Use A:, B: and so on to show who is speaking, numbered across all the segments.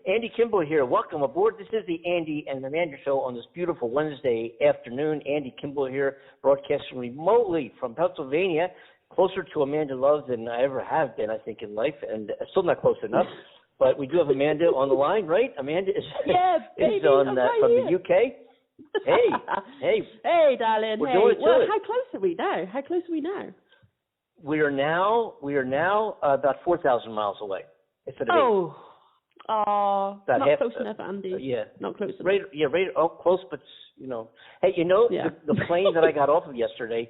A: Andy Kimball here. Welcome aboard. This is the Andy and Amanda Show on this beautiful Wednesday afternoon. Andy Kimball here, broadcasting remotely from Pennsylvania, closer to Amanda Love than I ever have been, I think, in life, and still not close enough. But we do have Amanda on the line, right? Amanda is, is on from the UK.
B: Hey, darling.
A: We're doing it
B: well, how close are we now?
A: We are now about 4,000 miles away.
B: Not close enough, Andy.
A: Yeah,
B: not close enough.
A: Close, but Hey, the plane that I got off of yesterday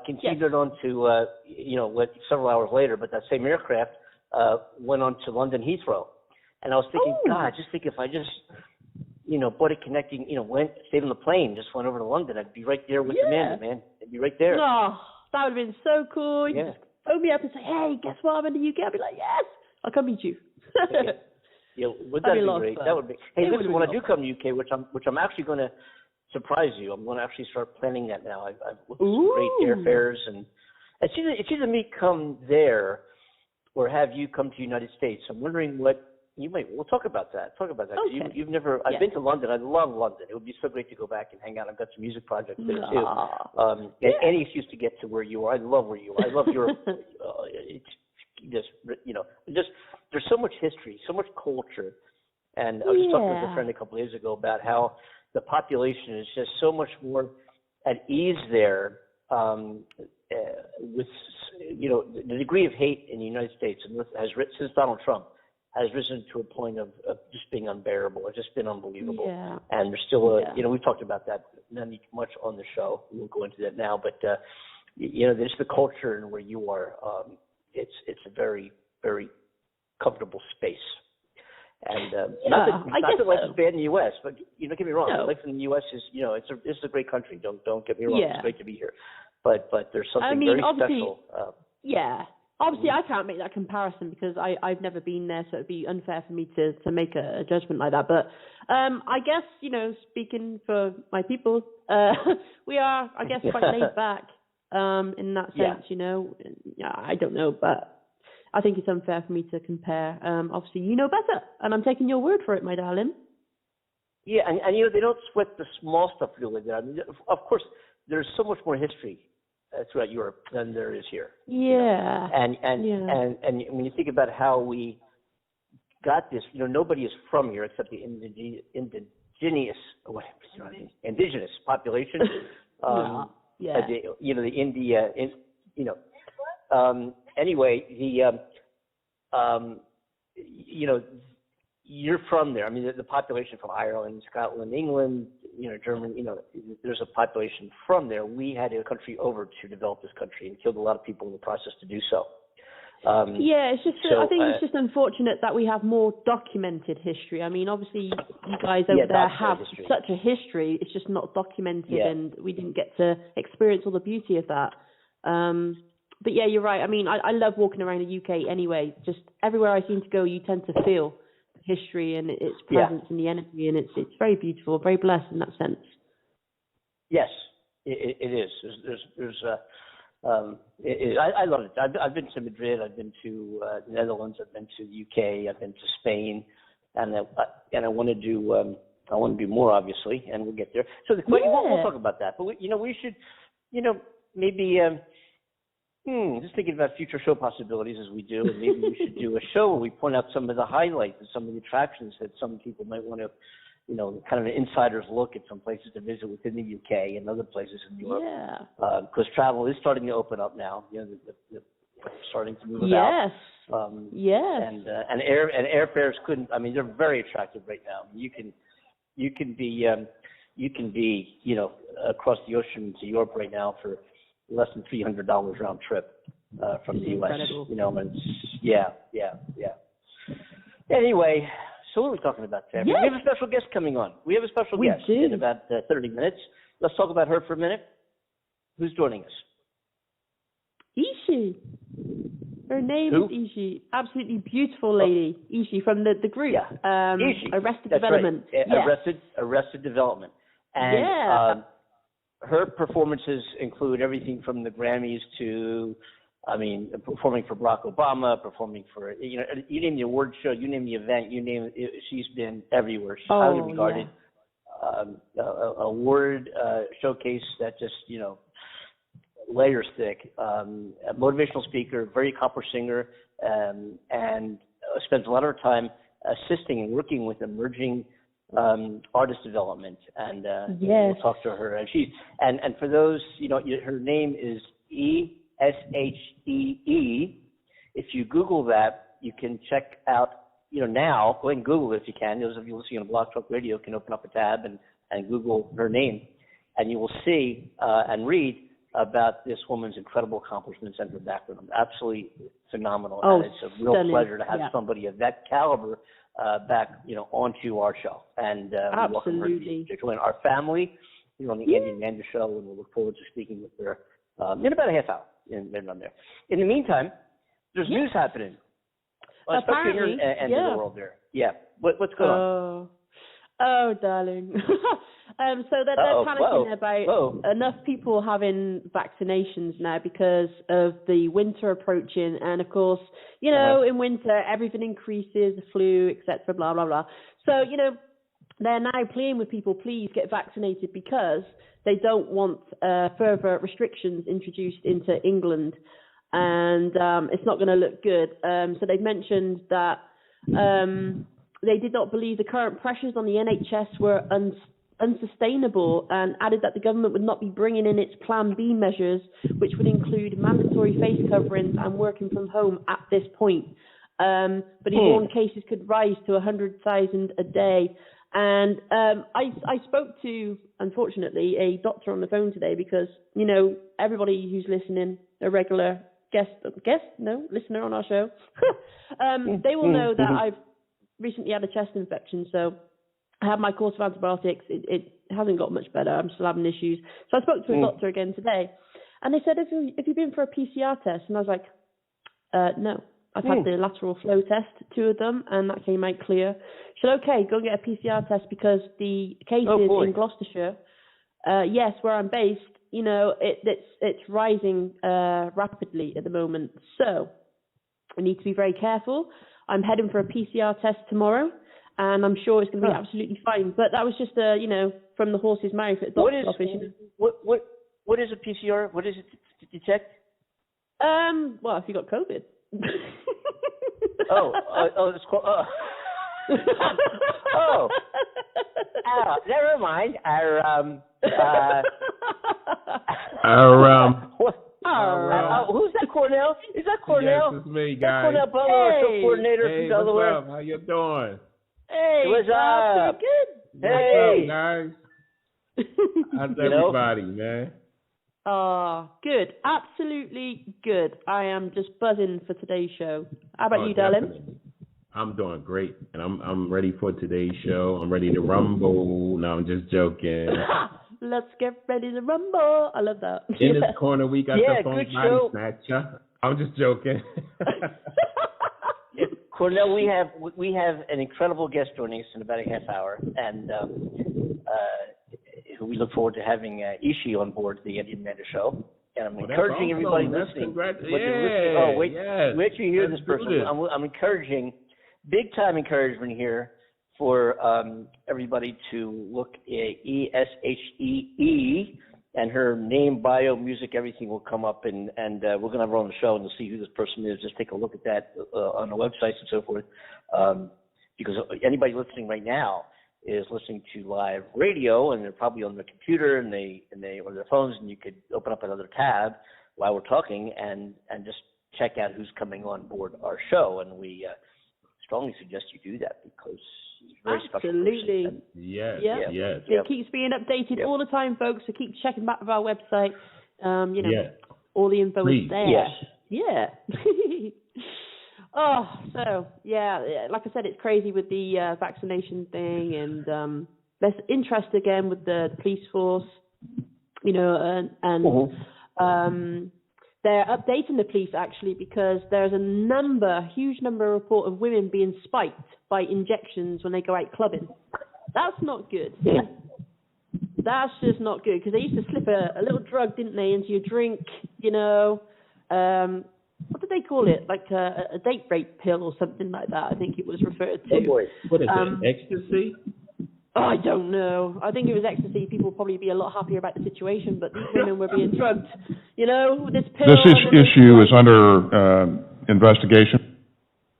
A: continued on to several hours later, but that same aircraft went on to London Heathrow, and I was thinking, God, just think if I just bought a connecting, stayed on the plane, just went over to London, I'd be right there with Amanda, man. I'd be right there.
B: Oh, that would have been so cool. You just phone me up and say, hey, guess what? I'm in the UK. I'd be like, yes, I'll come meet you.
A: Would that be great? That would be. Hey, listen, when I do come to UK, which I'm actually going to surprise you, I'm going to actually start planning that now. I've looked at some great airfares, and it's either me come there or have you come to the United States. I'm wondering what you might. We'll talk about that.
B: Okay.
A: You've never. I've been to London. I love London. It would be so great to go back and hang out. I've got some music projects there too. Any excuse to get to where you are. I love where you are. I love your. There's so much history, so much culture, and I was just talking with a friend a couple of days ago about how the population is just so much more at ease there. With the degree of hate in the United States has since Donald Trump has risen to a point of just being unbearable. It's just been unbelievable. Yeah. And there's still we've talked about that not much on the show. We won't go into that now, but there's the culture and where you are. It's a very, very comfortable space. And not that life is bad in the U.S., but don't get me wrong. No. Life in the U.S. is it's a great country. Don't get me wrong. It's great to be here. But there's something very special.
B: Obviously, I can't make that comparison because I've never been there, so it'd be unfair for me to make a judgment like that. But I guess, speaking for my people, we are, I guess, quite laid back in that sense, I don't know, but I think it's unfair for me to compare. Obviously, you know better, and I'm taking your word for it, my darling.
A: Yeah, and they don't sweat the small stuff really there. I mean, of course, there's so much more history throughout Europe than there is here.
B: Yeah.
A: And when you think about how we got this, nobody is from here except the indigenous population. The India. Anyway, you're from there. I mean, the population from Ireland, Scotland, England, Germany, there's a population from there. We had a country over to develop this country and killed a lot of people in the process to do so.
B: It's just. I think it's just unfortunate that we have more documented history. I mean, obviously, you guys over there have such a history. It's just not documented, and we didn't get to experience all the beauty of that. But yeah, you're right. I mean, I love walking around the UK anyway. Just everywhere I seem to go, you tend to feel history and its presence and the energy, and it's very beautiful, very blessed in that sense.
A: Yes, it is. I love it. I've been to Madrid. I've been to the Netherlands. I've been to the UK. I've been to Spain, and I want to do more, obviously, and we'll get there. So we'll talk about that. But we should, maybe. Just thinking about future show possibilities as we do, and maybe we should do a show where we point out some of the highlights and some of the attractions that some people might want to, kind of an insider's look at some places to visit within the UK and other places in Europe. Yeah. Because travel is starting to open up now. The starting to move about.
B: Yes.
A: And airfares couldn't. I mean, they're very attractive right now. You can be across the ocean to Europe right now for less than $300 round trip from the U.S. Anyway, so what are we talking about today? We have a special guest coming on. We have a special guest in about 30 minutes. Let's talk about her for a minute. Who's joining us?
B: Ishi. Her name is Ishi. Absolutely beautiful lady. Ishi from the group.
A: Ishi.
B: Arrested Development.
A: Right. Arrested Development. And her performances include everything from the Grammys to I mean, performing for Barack Obama, performing for, you name the award show, you name the event, you name it, she's been everywhere. She's highly regarded. Award showcase that just, layers thick. A motivational speaker, very accomplished singer, and spends a lot of her time assisting and working with emerging artist development. And we'll talk to her. And and for those, her name is Shee. If you Google that, you can check out, now, go ahead and Google it if you can. Those of you listening on Blog Talk Radio can open up a tab and Google her name, and you will see and read about this woman's incredible accomplishments and her background. Absolutely phenomenal. And it's a real pleasure to have somebody of that caliber back, onto our show. And we welcome her to join our family here on the Andy and Amanda Show, and we'll look forward to speaking with her in about a half hour. In the meantime, there's news happening. Especially here and in the world there. Yeah. What's going on?
B: Oh, darling. So they're panicking about enough people having vaccinations now because of the winter approaching. And, of course, in winter, everything increases, the flu, etc., blah, blah, blah. So, they're now pleading with people, please get vaccinated, because they don't want further restrictions introduced into England. And it's not going to look good. So they've mentioned that they did not believe the current pressures on the NHS were unsustainable, and added that the government would not be bringing in its Plan B measures, which would include mandatory face coverings and working from home at this point. But he warned cases could rise to 100,000 a day. And I spoke to, unfortunately, a doctor on the phone today because, everybody who's listening, a regular listener on our show, they will know that I've recently had a chest infection. So I had my course of antibiotics. It hasn't got much better. I'm still having issues. So I spoke to a doctor again today, and they said, have you been for a PCR test? And I was like, no. I've had the lateral flow test, 2 of them, and that came out clear. She said, okay, go get a PCR test because the cases in Gloucestershire, where I'm based, it's rising rapidly at the moment. So I need to be very careful. I'm heading for a PCR test tomorrow, and I'm sure it's going to be absolutely fine. But that was just, from the horse's mouth at the doctor's office.
A: What is a PCR? What is it to detect?
B: Well, if you got COVID.
A: It's called. Never mind. Who's that, Cornell? Is that Cornell?
C: Yes, it's me, guys.
A: Cornell Butler, show coordinator from Delaware.
C: What's up? How you doing?
B: Hey,
A: what's up?
B: Pretty good.
A: Hey,
C: what's up, guys? How's everybody, man?
B: Oh, good. Absolutely good. I am just buzzing for today's show. How about you, darling?
C: Definitely. I'm doing great, and I'm ready for today's show. I'm ready to rumble. No, I'm just joking.
B: Let's get ready to rumble. I love that.
C: In this corner, we got the phone body snatcher. I'm just joking.
A: Cornell, we have an incredible guest joining us in about a half hour, and we look forward to having Ishii on board the Andy and Amanda Show. And I'm encouraging everybody listening. Wait till you hear this person. I'm encouraging, big time encouragement here for everybody to look at Shee, and her name, bio, music, everything will come up, and we're going to have her on the show, and you'll see who this person is. Just take a look at that on the websites and so forth, because anybody listening right now is listening to live radio, and they're probably on their computer and they or their phones, and you could open up another tab while we're talking and just check out who's coming on board our show. And we strongly suggest you do that because he's a very special person.
C: Yes.
B: It keeps being updated all the time, folks. So keep checking back with our website. All the info is there.
A: Yes.
B: Yeah. Like I said, it's crazy with the vaccination thing, and there's interest again with the police force, and they're updating the police actually because there's a huge number report of women being spiked by injections when they go out clubbing. That's not good. That's just not good because they used to slip a little drug, didn't they, into your drink, they call it? Like a date rape pill or something like that. I think it was referred to.
A: Oh boy.
C: What is it? Ecstasy?
B: I don't know. I think it was ecstasy. People would probably be a lot happier about the situation, but these women were being drugged. You know, this pill.
D: This issue is under investigation.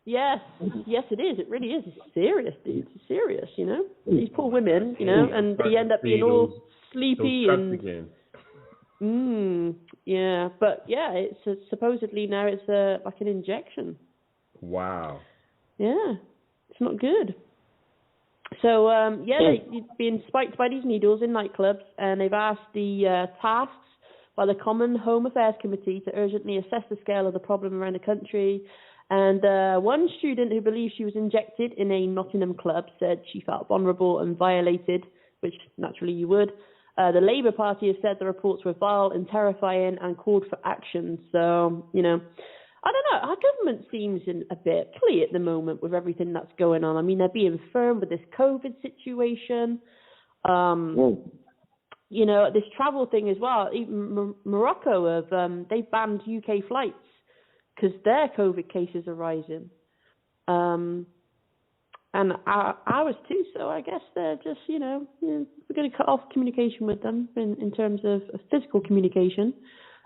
B: Yes, it is. It really is. It's serious, dude. It's serious, you know. These poor women, you know, and they end up being all sleepy and. Yeah, but yeah, it's supposedly now it's like an injection.
C: Wow.
B: Yeah, it's not good. So they've been spiked by these needles in nightclubs, and they've asked the tasks by the Common Home Affairs Committee to urgently assess the scale of the problem around the country. And one student who believes she was injected in a Nottingham club said she felt vulnerable and violated, which naturally you would. The Labour Party has said the reports were vile and terrifying and called for action. So, you know, I don't know. Our government seems in a bit plea at the moment with everything that's going on. I mean, they're being firm with this COVID situation. You know, this travel thing as well. Even Morocco they've banned UK flights because their COVID cases are rising. And ours too, so I guess they're just, you know, we're going to cut off communication with them in terms of physical communication.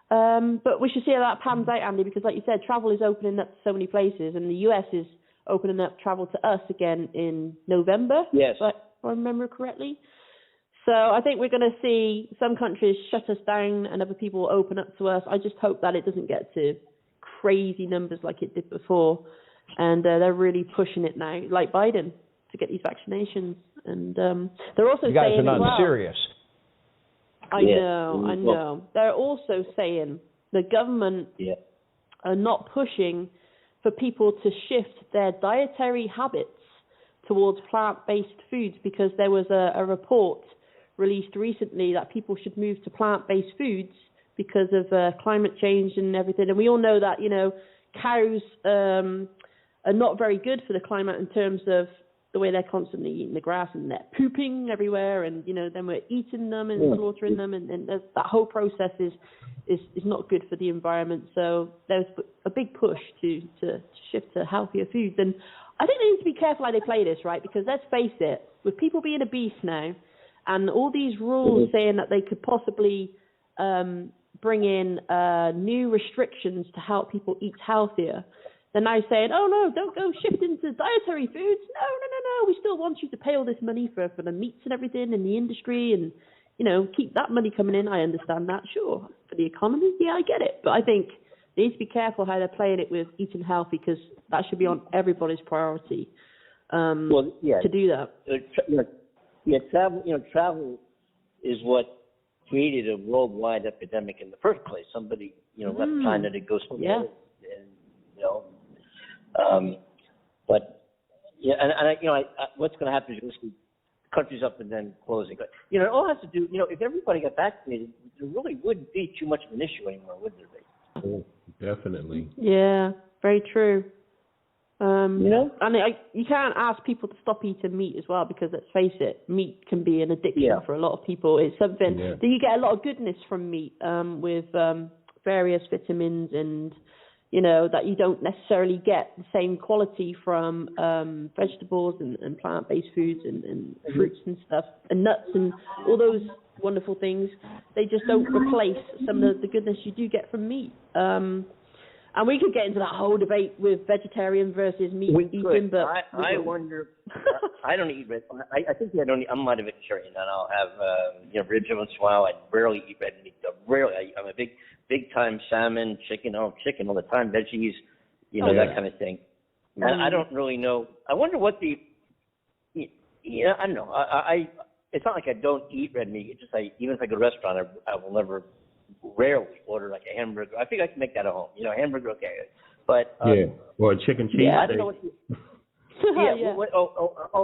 B: But we should see how that pans out, Andy, because like you said, travel is opening up to so many places, and the US is opening up travel to us again in November,
A: yes,
B: if I remember correctly. So I think we're going to see some countries shut us down and other people open up to us. I just hope that it doesn't get to crazy numbers like it did before. And they're really pushing it now, like Biden, to get these vaccinations. And they're also saying, you guys are not serious. I know. They're also saying the government are not pushing for people to shift their dietary habits towards plant-based foods, because there was a report released recently that people should move to plant-based foods because of climate change and everything. And we all know that, you know, cows are not very good for the climate in terms of the way they're constantly eating the grass and they're pooping everywhere, and you know, then we're eating them and slaughtering them, and that whole process is not good for the environment. So there's a big push to shift to healthier foods, and I think they need to be careful how they play this, right? Because let's face it, with people being obese now, and all these rules saying that they could possibly bring in new restrictions to help people eat healthier. They're now saying, oh, no, don't go shift into dietary foods. No. We still want you to pay all this money for the meats and everything in the industry and, you know, keep that money coming in. I understand that, sure. For the economy, yeah, I get it. But I think they need to be careful how they're playing it with eating healthy, because that should be on everybody's priority to do that.
A: Travel is what created a worldwide epidemic in the first place. Somebody, left China to go somewhere. And, what's going to happen is you'll see countries up and then closing. But, it all has to do, if everybody got vaccinated, there really wouldn't be too much of an issue anymore, would there be?
C: Oh, definitely.
B: Yeah, very true. And you can't ask people to stop eating meat as well, because let's face it, meat can be an addiction for a lot of people. It's something that you get a lot of goodness from meat, with various vitamins and, that you don't necessarily get the same quality from vegetables and plant-based foods and fruits and stuff, and nuts and all those wonderful things. They just don't replace some of the goodness you do get from meat. And we could get into that whole debate with vegetarian versus meat eating, but
A: I wonder. I don't eat red. I think I'm not a vegetarian, and I'll have ribs once in a while. I rarely eat red meat. I'm a big time salmon, chicken all the time, veggies, that kind of thing. And I don't really know. I wonder what I don't know. It's not like I don't eat red meat. It's just even if I go to a restaurant, I will rarely order like a hamburger. I think I can make that at home. Hamburger, okay. But
C: or a chicken cheese.
A: I don't know what.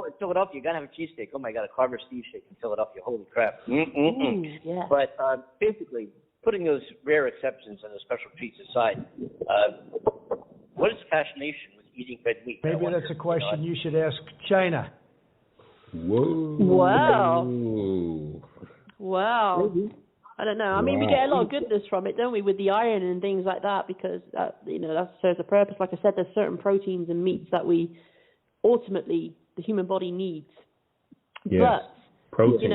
A: In Philadelphia, you gotta have a cheesesteak. Oh my God, a Carver Steve steak in Philadelphia. Holy crap.
B: Yeah.
A: But basically, putting those rare exceptions and the special treats aside, what is the fascination with eating red meat?
E: Maybe that's a question you should ask China.
C: Whoa.
B: Wow. Wow.
A: Maybe.
B: I don't know. I mean, we get a lot of goodness from it, don't we, with the iron and things like that, because that serves a purpose. Like I said, there's certain proteins and meats that we ultimately the human body needs.
C: Yes.
B: But
C: protein.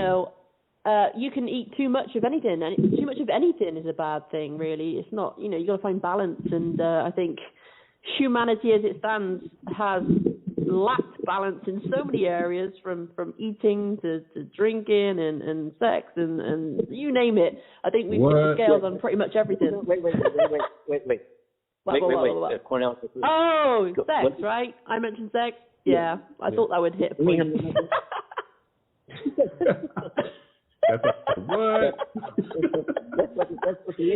B: You can eat too much of anything, and too much of anything is a bad thing. Really, it's not. You got to find balance, and I think humanity, as it stands, has lacked balance in so many areas, from eating to drinking and sex and you name it. I think we've tipped the scales on pretty much everything.
A: Wait. Cornell.
B: Oh, sex, right? I mentioned sex. Yeah, I thought that would hit a point.
C: That's what?
B: You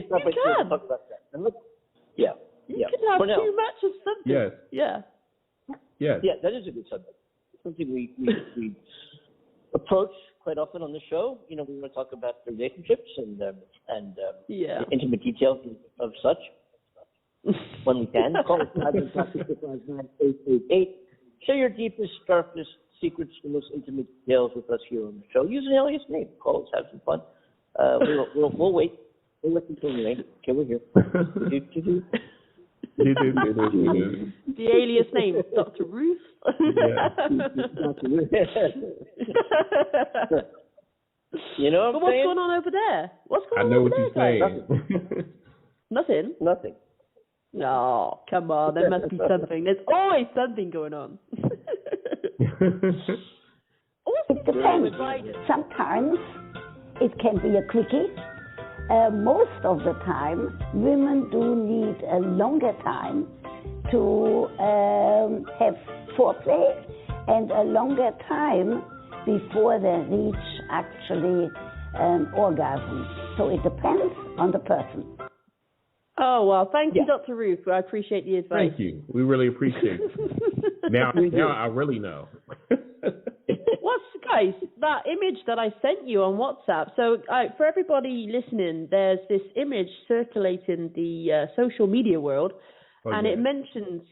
B: can have
A: Cornell.
B: too much of something.
C: Yes.
B: Yeah.
C: Yes.
A: Yeah, that is a good subject. Something we approach quite often on the show. We want to talk about relationships and intimate details of such when we can. Call us 515-659-888. Share your deepest, darkest secrets, the most intimate details with us here on the show. Use an alias name. Call us, have some fun. We'll wait. We'll listen to you. Okay, we're here.
B: The alias name, Dr. Ruth.
A: You know what I'm
B: But what's going on over there? What's going
C: I
B: on
C: know
B: over
C: what
B: there,
C: you're saying.
B: Nothing?
A: Nothing.
B: No, come on. There must be something. There's always something going on.
F: It depends. Sometimes it can be a quickie. Most of the time, women do need a longer time to have foreplay and a longer time before they reach actually an orgasm. So it depends on the person.
B: Oh, well, thank you, Dr. Ruth. I appreciate the advice.
C: Thank you. We really appreciate it. Now I really know.
B: Guys, that image that I sent you on WhatsApp, so for everybody listening, there's this image circulating the social media world, and it mentions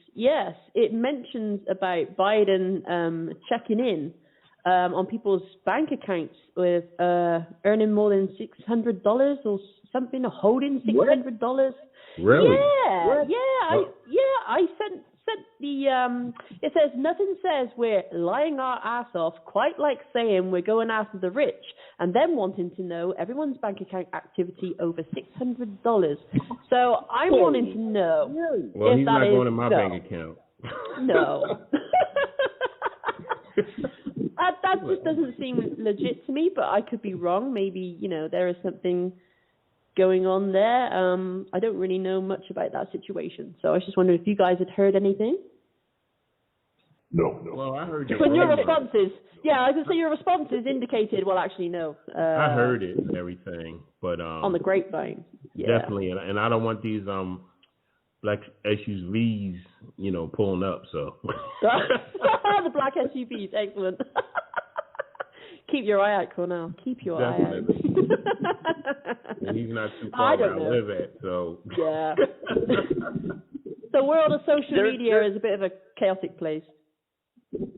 B: about Biden checking in on people's bank accounts with earning more than $600 or something, or holding $600.
C: Really?
B: I sent the it says nothing says we're lying our ass off quite like saying we're going after the rich and then wanting to know everyone's bank account activity over $600. So I'm wanting to know.
C: Well,
B: if
C: he's
B: that
C: not
B: is,
C: going to my bank account.
B: No. That just doesn't seem legit to me, but I could be wrong. Maybe, there is something going on there. I don't really know much about that situation, so I was just wondering if you guys had heard anything.
D: No.
C: Well, I heard
B: When your responses, I was going to say your responses indicated, well, actually, no.
C: I heard it and everything, but
B: on the grapevine.
C: Definitely, and I don't want these black SUVs, pulling up. So
B: the black SUVs, excellent. Keep your eye out, Cornell. Keep your eye out.
C: And he's not too far where I live at, so.
B: Yeah. The world of social media is a bit of a chaotic place.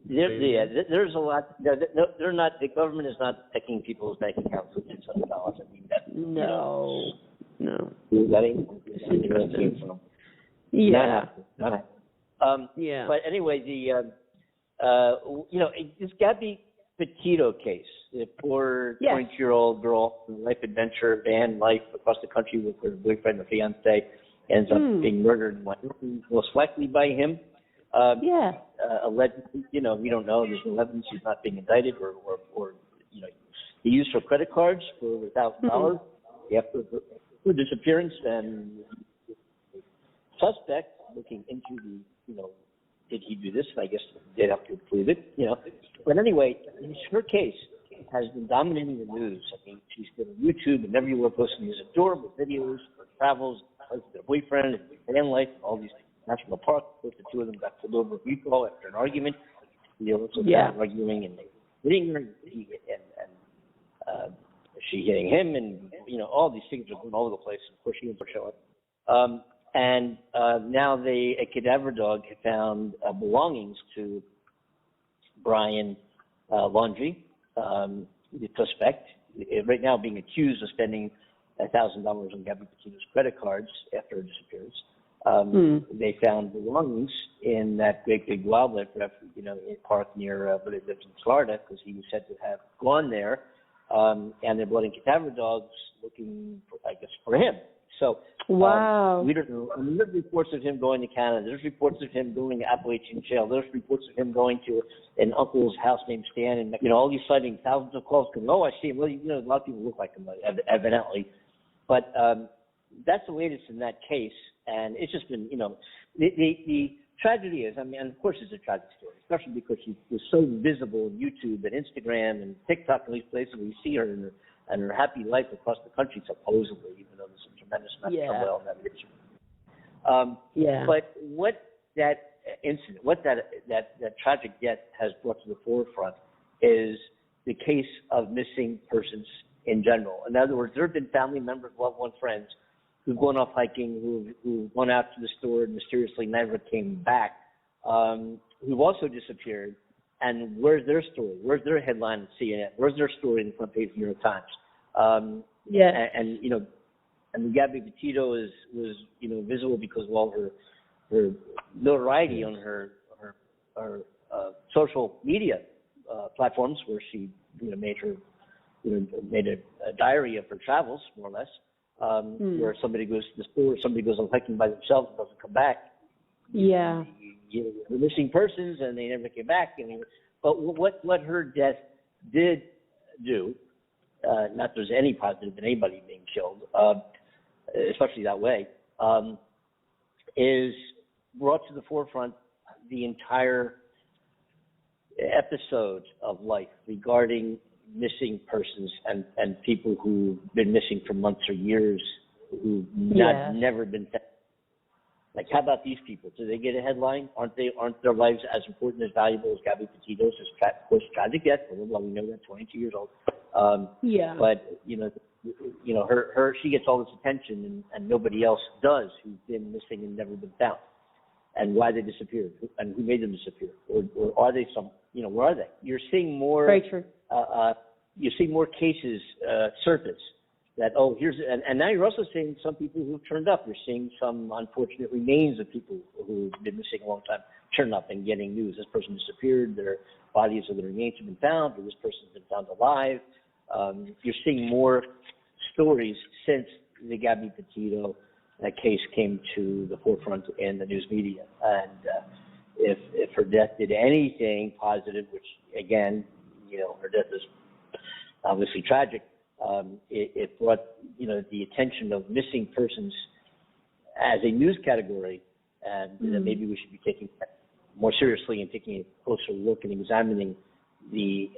A: There's a lot. They're not. The government is not checking people's bank accounts with $600. I mean,
B: no.
A: That ain't interesting.
B: Yeah.
A: Not.
B: Yeah.
A: But anyway, this Gabby Petito case, the poor 22-year-old girl, life adventure, banned life across the country with her boyfriend or fiance, ends up being murdered, most likely by him. Allegedly, we don't know. There's no evidence he's not being indicted, or he used her credit cards for $1,000 after her disappearance, and the suspect looking into did he do this? I guess they'd have to prove it, But anyway, her case has been dominating the news. I mean, she's been on YouTube and everywhere posting these adorable videos, her travels, with their boyfriend, and fan life, all these national parks. The two of them got pulled over in Utah after an argument. They also got arguing and hitting her, and she hitting him, and all these things are going all over the place. Of course, she didn't show up. And now a cadaver dog had found belongings to Brian Laundrie, the suspect, right now being accused of spending $1,000 on Gabby Petito's credit cards after her disappearance. They found belongings in that great big wildlife park near where they lived in Florida, because he was said to have gone there, and they're blood and cadaver dogs looking, for him. So
B: wow.
A: We don't know. I mean, there's reports of him going to Canada. There's reports of him going to Appalachian jail. There's reports of him going to an uncle's house named Stan, and all these sightings, thousands of calls coming. Oh, I see him. Well, a lot of people look like him, evidently, but that's the latest in that case. And it's just been, the tragedy is, and of course it's a tragic story, especially because she was so visible on YouTube and Instagram and TikTok and these places where you see her and her happy life across the country, supposedly, even though there's a tremendous amount of turmoil in that issue. But what that incident, what that tragic death has brought to the forefront is the case of missing persons in general. In other words, there have been family members, loved ones, friends who've gone off hiking, who've gone out to the store and mysteriously never came back, who've also disappeared. And where's their story? Where's their headline at CNN? Where's their story in the front page of the New York Times? And Gabby Petito was visible because of all her notoriety on her social media platforms, where she made a diary of her travels, more or less. Where somebody goes to the store, somebody goes on hiking by themselves and doesn't come back.
B: Yeah.
A: The missing persons, and they never came back. But what her death did do, not that there's any positive in anybody being killed, especially that way, is brought to the forefront the entire episode of life regarding missing persons and people who've been missing for months or years who've never been found. Like, how about these people? Do they get a headline? Aren't their lives as important, as valuable as Gabby Petito's? Of course, tragic death. Well, we know that, 22 years old. But her she gets all this attention, and nobody else does, who's been missing and never been found, and why they disappeared, and who made them disappear, or are they where are they? You're seeing more.
B: Very true.
A: You see more cases surface that, and now you're also seeing some people who've turned up. You're seeing some unfortunate remains of people who've been missing a long time turn up and getting news. This person disappeared, their bodies or their remains have been found, or this person's been found alive. You're seeing more stories since the Gabby Petito case came to the forefront in the news media. And if her death did anything positive, which, again, her death is obviously tragic, it brought, the attention of missing persons as a news category, and maybe we should be taking that more seriously and taking a closer look and examining the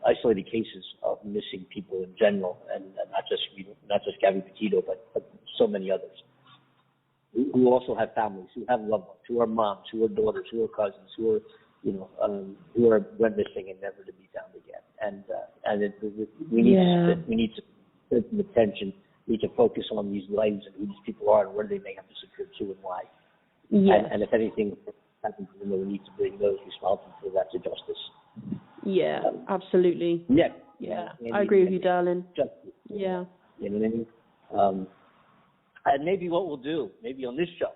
A: isolated cases of missing people in general, and not just Gabby Petito, but so many others who also have families, who have loved ones, who are moms, who are daughters, who are cousins, who went missing and never to be found again. And we need to put some attention. We need to focus on these lives and who these people are and where they may have disappeared to and why.
B: Yes.
A: And if anything happens to them, we need to bring those responsible for that to justice.
B: Yeah, absolutely.
A: Yeah.
B: I agree with you, darling.
A: Justice.
B: Yeah.
A: You know what I mean? And maybe what we'll do, maybe on this show,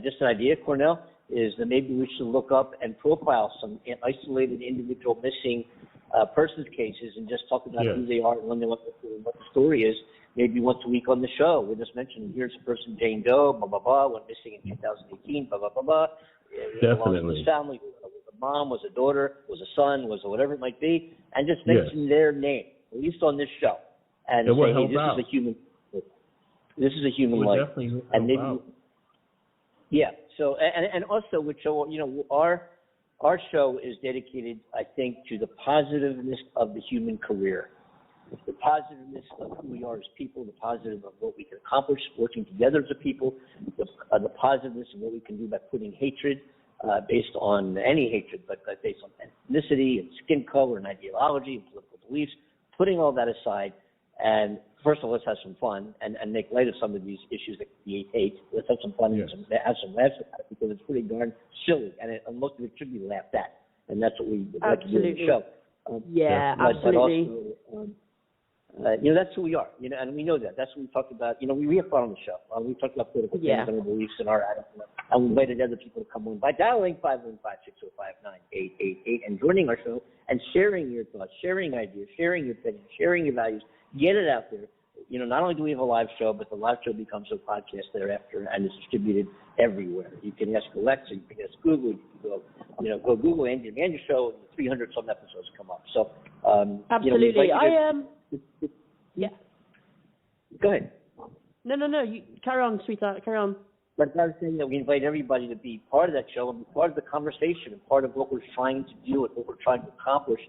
A: just an idea, Cornell, is that maybe we should look up and profile some isolated individual missing persons cases and just talk about who they are and what the story is. Maybe once a week on the show, we'll just mention, here's a person, Jane Doe, blah, blah, blah, went missing in 2018, blah, blah, blah, blah.
C: Definitely.
A: His family, was a mom, was a daughter, was a son, was a whatever it might be, and just mention their name, at least on this show. And say, hey, this is a human life. And maybe, so, and also, which, our show is dedicated, I think, to the positiveness of the human career, the positiveness of who we are as people, the positive of what we can accomplish working together as a people, the positiveness of what we can do by putting hatred, based on any hatred, but based on ethnicity and skin color and ideology and political beliefs, putting all that aside. And first of all, let's have some fun and make light of some of these issues that create hate. Let's have some fun and have some laughs about it, because it's pretty darn silly, and most of it should be laughed at. And that's what we would like to do in the show.
B: Absolutely.
A: That's who we are, and we know that. That's what we talked about. We have fun on the show. We talked about political things and our beliefs and our attitude. And we invited other people to come on by dialing 515-605-9888 and joining our show and sharing your thoughts, sharing ideas, sharing your opinions, sharing your values. Get it out there. Not only do we have a live show, but the live show becomes a podcast thereafter and is distributed everywhere. You can ask Alexa, you can ask Google, you can go Google Andy and Andrew Show, and 300 some episodes come up. So
B: absolutely, yeah.
A: Go ahead.
B: No. You carry on, sweetheart. Carry on.
A: But I was saying that we invite everybody to be part of that show and be part of the conversation and part of what we're trying to do and what we're trying to accomplish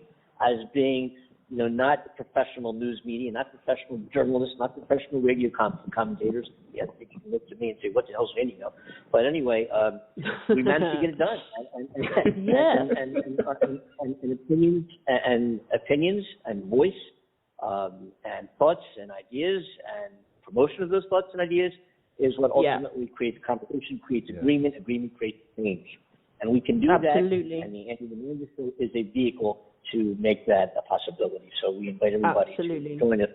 A: as being, not professional news media, not professional journalists, not professional radio commentators. Yeah, they can look to me and say, "What the hell's Andy know?" But anyway, we managed to get it done. And opinions and voice and thoughts and ideas and promotion of those thoughts and ideas is what ultimately creates competition, creates agreement creates change. And we can do that.
B: Absolutely.
A: And the Andy Show is a vehicle to make that a possibility. So we invite everybody to join us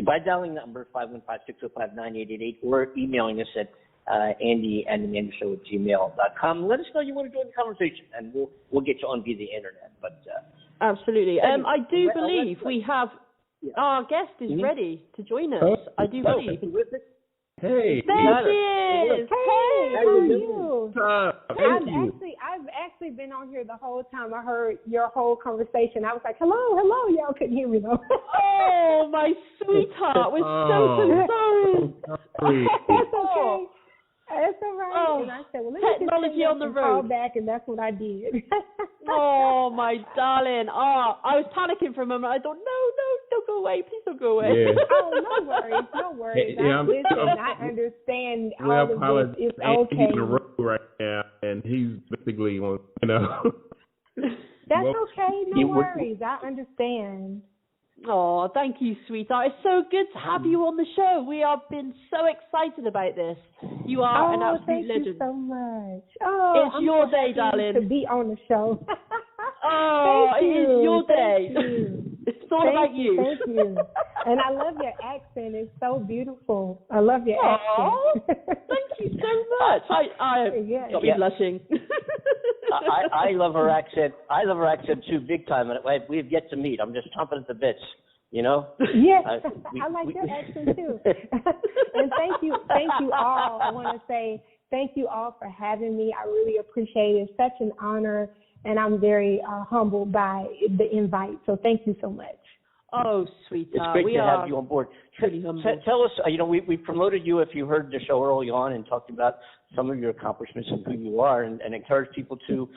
A: by dialing the number 515-605-9888 or emailing us at andyandthemandyshow@gmail.com. Let us know you want to join the conversation, and we'll get you on via the internet. But
B: absolutely. I do believe we have our guest is ready to join us. I do believe.
C: Hey.
B: There she is.
G: Hey, how are you?
C: I've
G: actually been on here the whole time. I heard your whole conversation. I was like, hello. Y'all couldn't hear me though.
B: Oh, my sweetheart. We're so sorry.
G: That's okay. That's all right.
B: Oh,
G: and I said, well, let me
B: technology on the road.
G: Call back, and that's what I did.
B: Oh, my darling. Oh, I was panicking for a moment. I thought, no, don't go away. Please don't go away.
C: Yeah.
G: Oh, no worries. I understand all of this. It's okay.
C: He's on the road right now, and he's basically on,
G: That's okay. No worries. I understand.
B: Oh, thank you, sweetheart. It's so good to have you on the show. We have been so excited about this. You are an absolute legend.
G: Thank you so much.
B: It's your day, darling.
G: To be on the show.
B: It is your day. It's all about you.
G: Thank you. And I love your accent. It's so beautiful. I love your accent.
B: Thank you so much. I got me blushing.
A: I love her accent. I love her accent too, big time. And we have yet to meet. I'm just chomping at the bits.
G: Yes, I like your accent too. And thank you all. I want to say thank you all for having me. I really appreciate it. It's such an honor, and I'm very humbled by the invite. So thank you so much.
B: Oh, sweetheart.
A: It's great to have you on board. Tell us, we promoted you if you heard the show early on and talked about some of your accomplishments and who you are and encourage people to,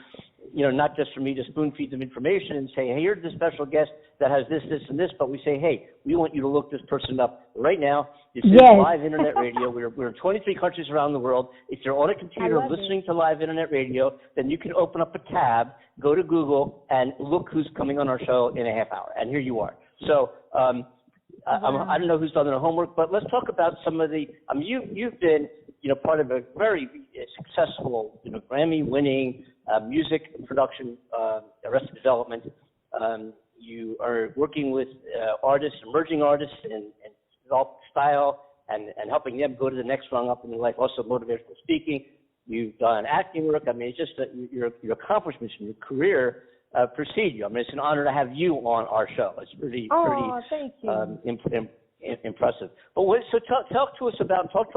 A: not just for me to spoon feed them information and say, hey, here's the special guest that has this, and this, but we say, hey, we want you to look this person up right now. This is live internet radio. We're in 23 countries around the world. If you're on a computer listening to live internet radio, then you can open up a tab, go to Google, and look who's coming on our show in a half hour. And here you are. So I don't know who's done their homework, but let's talk about some of the. You've been, part of a very successful, Grammy-winning music production, Arrested Development. You are working with artists, emerging artists, and style, and helping them go to the next rung up in their life. Also, motivational speaking. You've done acting work. It's just your accomplishments in your career. Precede you. It's an honor to have you on our show. It's pretty
G: thank you.
A: Impressive. But talk to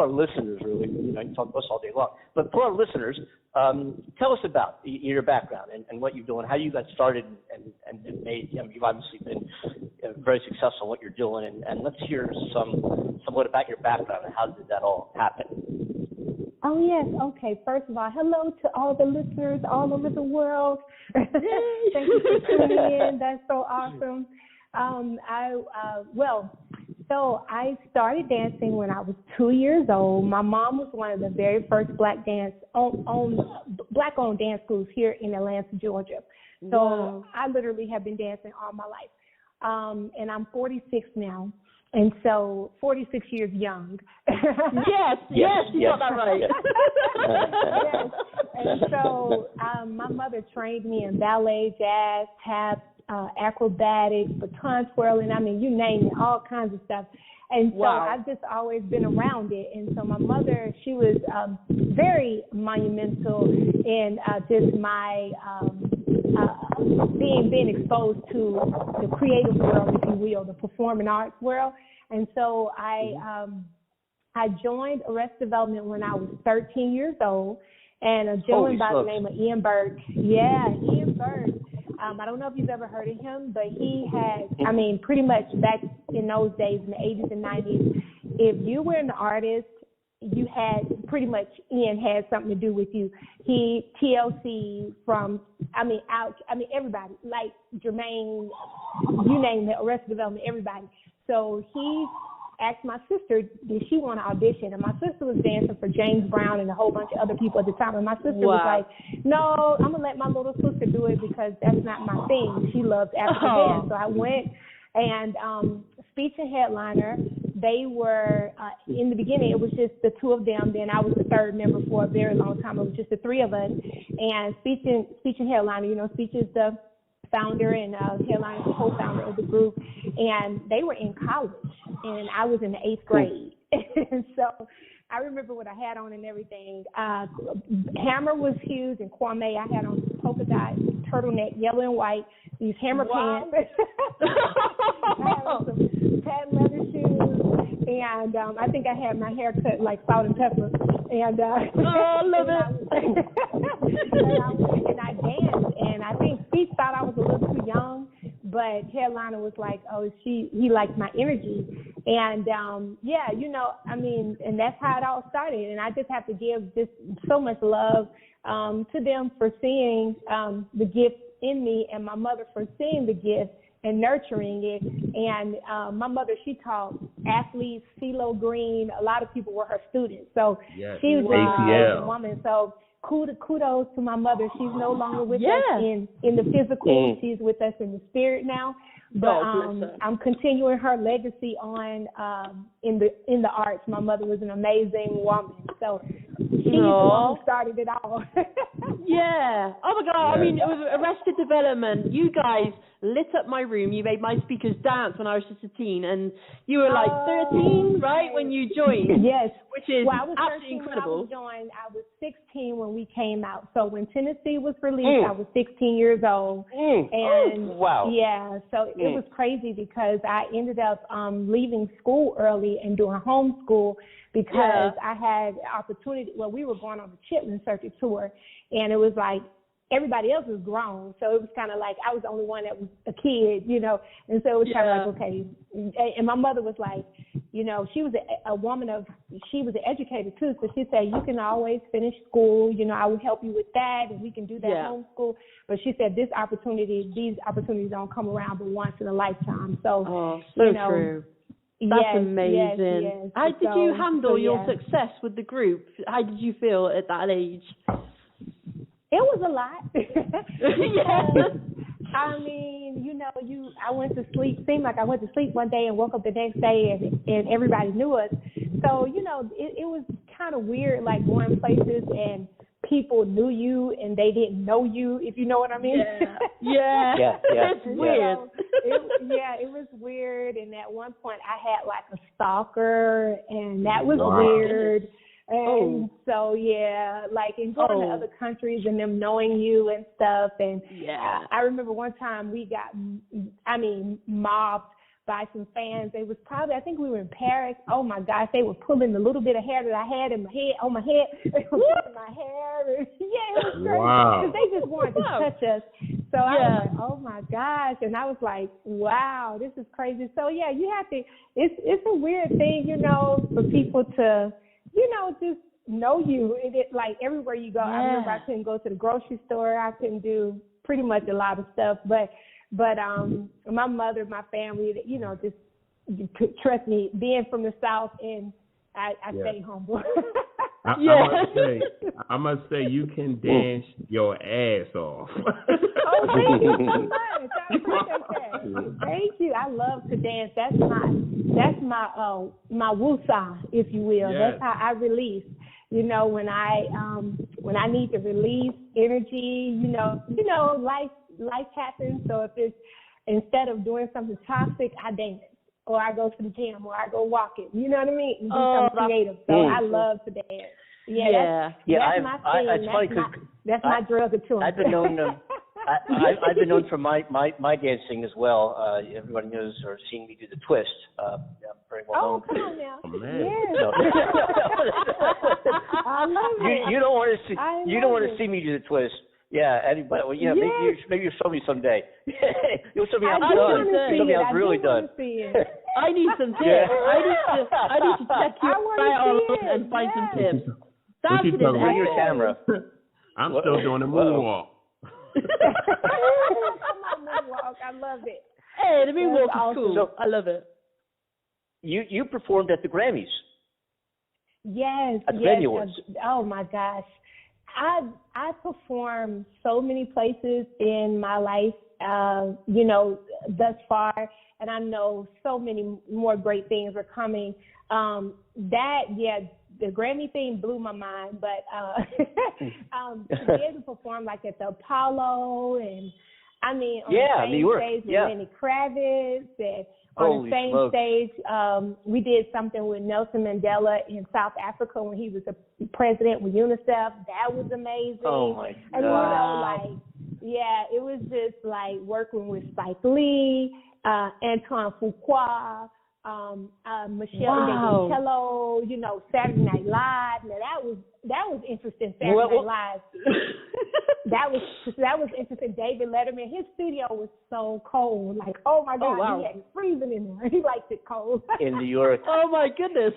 A: our listeners, really. You can talk to us all day long. But for our listeners, tell us about your background and what you're doing, how you got started and made. You've obviously been very successful in what you're doing, and let's hear somewhat about your background and how did that all happen.
G: Oh, yes. Okay. First of all, hello to all the listeners all over the world. Thank you for tuning in. That's so awesome. So I started dancing when I was 2 years old. My mom was one of the very first black-owned dance schools here in Atlanta, Georgia. So I literally have been dancing all my life. And I'm 46 now. And so 46 years young.
B: Yes, you got that right.
G: Yes. And so my mother trained me in ballet, jazz, tap, acrobatics, baton twirling. I mean, you name it, all kinds of stuff. And so I've just always been around it. And so my mother, she was very monumental in just my being exposed to the creative world, if you will, the performing arts world. And so I joined Arrested Development when I was 13 years old, and a gentleman by the name of Ian Burke. Yeah, Ian Burke. I don't know if you've ever heard of him, but he had, I mean, pretty much back in those days, in the 80s and 90s, if you were an artist, you had pretty much Ian had something to do with you. He, TLC, from, everybody, like Jermaine, you name it, Arrested Development, everybody. So he asked my sister, did she want to audition? And my sister was dancing for James Brown and a whole bunch of other people at the time. And my sister was like, no, I'm going to let my little sister do it because that's not my thing. She loves African dance. So I went, and speech and headliner, they were, in the beginning, it was just the two of them. Then I was the third member for a very long time. It was just the three of us. And speech and headliner, speech is the founder and headliner is the co-founder of the group. And they were in college, and I was in the 8th grade. And so I remember what I had on and everything. Hammer was huge, and Kwame, I had on polka dot turtleneck, yellow and white, these hammer pants. I had on some patent leather shoes, and I think I had my hair cut like salt and pepper. And I love it. And I danced, and I think Steve thought I was a little too young, but headliner was like, he liked my energy. And and that's how it all started. And I just have to give just so much love to them for seeing the gift in me, and my mother for seeing the gift and nurturing it. And my mother, she taught athletes, CeeLo Green. A lot of people were her students. So she was an amazing woman. So kudos to my mother. She's no longer with us in the physical. She's with us in the spirit now. But I'm continuing her legacy on in the arts. My mother was an amazing woman. So she's the one who started it all.
B: Yeah. Oh my God. I mean, it was Arrested Development. You guys lit up my room. You made my speakers dance when I was just a teen, and you were like 13, right, when you joined?
G: Yes.
B: Which is
G: I was
B: absolutely incredible.
G: When I was 16 when we came out. So when Tennessee was released, I was 16 years old. And yeah, so it was crazy because I ended up leaving school early and doing homeschool because I had opportunity. Well, we were going on the Chitlin Circuit tour, and it was like everybody else was grown, so it was kind of like I was the only one that was a kid, and so it was kind of like, okay. And my mother was like, she was a woman she was an educator too, so she said, you can always finish school, I will help you with that, and we can do that homeschool. But she said these opportunities don't come around but once in a lifetime. So,
B: true. That's amazing.
G: Yes.
B: How did you handle your success with the group? How did you feel at that age?
G: It was a lot. I mean, I went to sleep. Seemed like I went to sleep one day and woke up the next day, and everybody knew us. So, it was kind of weird, like going places and people knew you and they didn't know you, if you know what I mean.
B: Yeah. It's weird.
G: It was weird. And at one point I had like a stalker, and that was weird. And so, like in going to other countries and them knowing you and stuff. And I remember one time we got, mobbed by some fans. It was probably, I think we were in Paris. Oh my gosh, they were pulling the little bit of hair that I had in my head, on my head. They were pulling my hair. It was crazy. Because they just wanted to touch us. So I was like, oh my gosh. And I was like, wow, this is crazy. So you have to, it's a weird thing, for people to, just know you. Like everywhere you go. I remember I couldn't go to the grocery store. I couldn't do pretty much a lot of stuff. But my mother, my family, just trust me, being from the South, and I stay humble.
C: I must say, you can dance your ass off.
G: Thank you so much. I appreciate that. Thank you. I love to dance. That's my woosah, if you will. That's how I release. When I need to release energy, life life happens. So if it's instead of doing something toxic, I dance, or I go to the gym, or I go walking. You know what I mean? And do something creative. So I love to dance. That's my thing. That's my drug of choice.
A: I've been known. I've been known for my dancing as well. Everybody knows or seen me do the twist. I'm very well known.
G: Come on now.
C: Oh, man.
G: Yeah.
A: So,
G: I love it.
A: You don't want to see. You don't want to see me do the twist. Yeah, anybody. Well, yeah, maybe you'll show me someday. You'll show me how it's done. You'll show me how it's really done.
B: I need some tips. I need to check you out and find some tips. That's
A: bring your camera.
C: I'm still doing the moonwalk.
G: Come on, moonwalk. I love it.
B: Hey, the moonwalk is cool. So, I love it.
A: You performed at the Grammys.
G: Yes.
A: At the Grammy Awards.
G: Oh my gosh. I performed so many places in my life, thus far, and I know so many more great things are coming. The Grammy thing blew my mind, but to be able to perform like at the Apollo, and I mean on the same stage with Lenny Kravitz, and on the same stage, we did something with Nelson Mandela in South Africa when he was the president with UNICEF. That was amazing.
A: Oh my God!
G: And it was just like working with Spike Lee, Antoine Fuqua. Michelle DeCello, Saturday Night Live. Now that was interesting. Saturday Night Live. that was interesting. David Letterman, his studio was so cold. Like, oh my God, he had freezing in there. He liked it cold.
A: In New York.
B: Oh my goodness.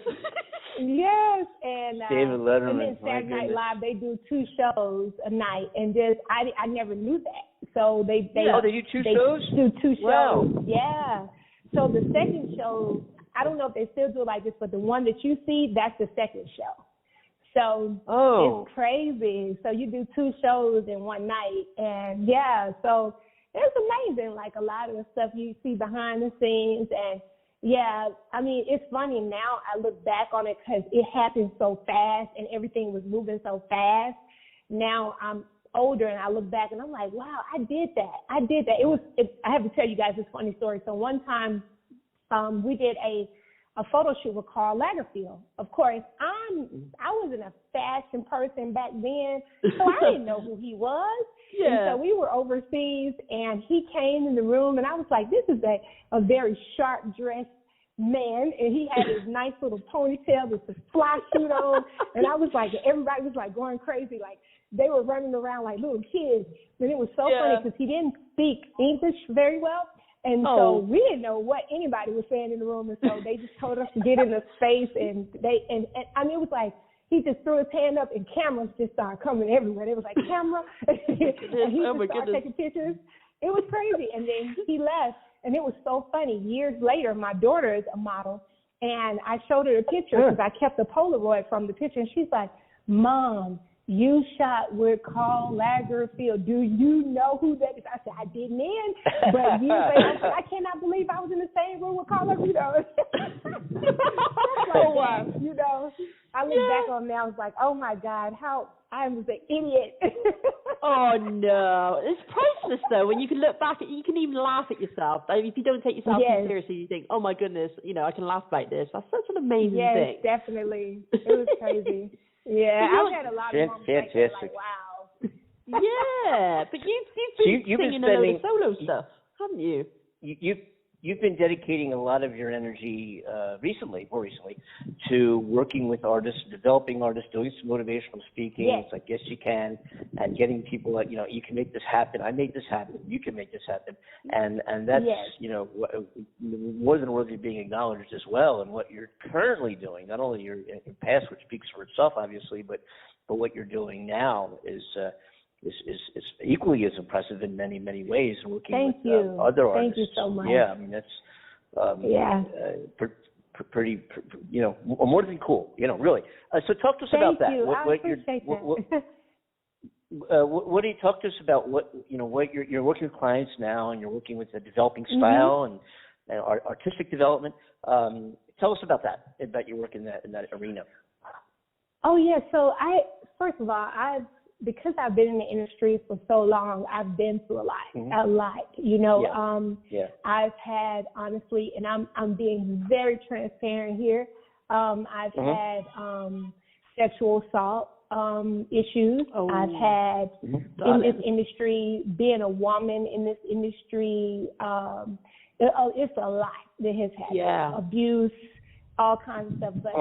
G: Yes, and
A: David Letterman.
G: And then Saturday Night Live, they do 2 shows a night, and I never knew that. So they
A: do 2 shows?
G: Do 2 shows.
A: Wow.
G: Yeah. So the second show, I don't know if they still do it like this, but the one that you see, that's the second show. So it's crazy. So you do 2 shows in one night, and so it's amazing. Like a lot of the stuff you see behind the scenes, and I mean, it's funny now. I look back on it because it happened so fast, and everything was moving so fast. Now I'm older, and I look back and I'm like, wow, I did that. I have to tell you guys this funny story. So one time, we did a photo shoot with Karl Lagerfeld. Of course, I wasn't a fashion person back then, so I didn't know who he was. Yeah. And so we were overseas, and he came in the room, and I was like, this is a very sharp dressed man, and he had his nice little ponytail with the fly suit on, and I was like, everybody was like going crazy, like they were running around like little kids, and it was so funny because he didn't speak English very well, and so we didn't know what anybody was saying in the room, and so they just told us to get in the space, and I mean, it was like he just threw his hand up, and cameras just started coming everywhere. It was like camera, and he just started taking pictures. It was crazy, and then he left. And it was so funny. Years later, my daughter is a model, and I showed her the picture because I kept the Polaroid from the picture, and she's like, Mom, you shot with Karl Lagerfeld. Do you know who that is? I said, I didn't then. But years later, I said, I cannot believe I was in the same room with Karl Lagerfeld. Wow. I look back on it now, I was like, oh, my God, how I was an idiot.
B: Oh, no. It's priceless, though, when you can look back, you can even laugh at yourself. I mean, if you don't take yourself too seriously, you think, oh, my goodness, I can laugh like this. That's such an amazing thing.
G: Yes, definitely. It was crazy. Yeah, I've had a lot of moments like that, like, wow.
B: Yeah, but you've been singing a load of solo stuff, haven't you?
A: You've been dedicating a lot of your energy more recently, to working with artists, developing artists, doing some motivational speaking.
G: Yes.
A: It's like, yes, you can, and getting people that, you can make this happen. I made this happen. You can make this happen. And that's, more than worthy of being acknowledged as well. And what you're currently doing, not only your past, which speaks for itself, obviously, but what you're doing now is equally as impressive in many, many ways, and working with other artists.
G: Thank you so much.
A: Yeah, I mean, that's pretty, more than cool, really. So talk to us about that.
G: I appreciate that.
A: What do you talk to us about? What you're working with clients now, and you're working with a developing style and artistic development. Tell us about that, about your work in that arena.
G: Oh yeah. So first of all, because I've been in the industry for so long, I've been through a lot, you know. I've had, honestly, and I'm being very transparent here, I've had sexual assault issues. I've had in this industry, being a woman in this industry, it's a lot that has happened. Abuse, all kinds of stuff. But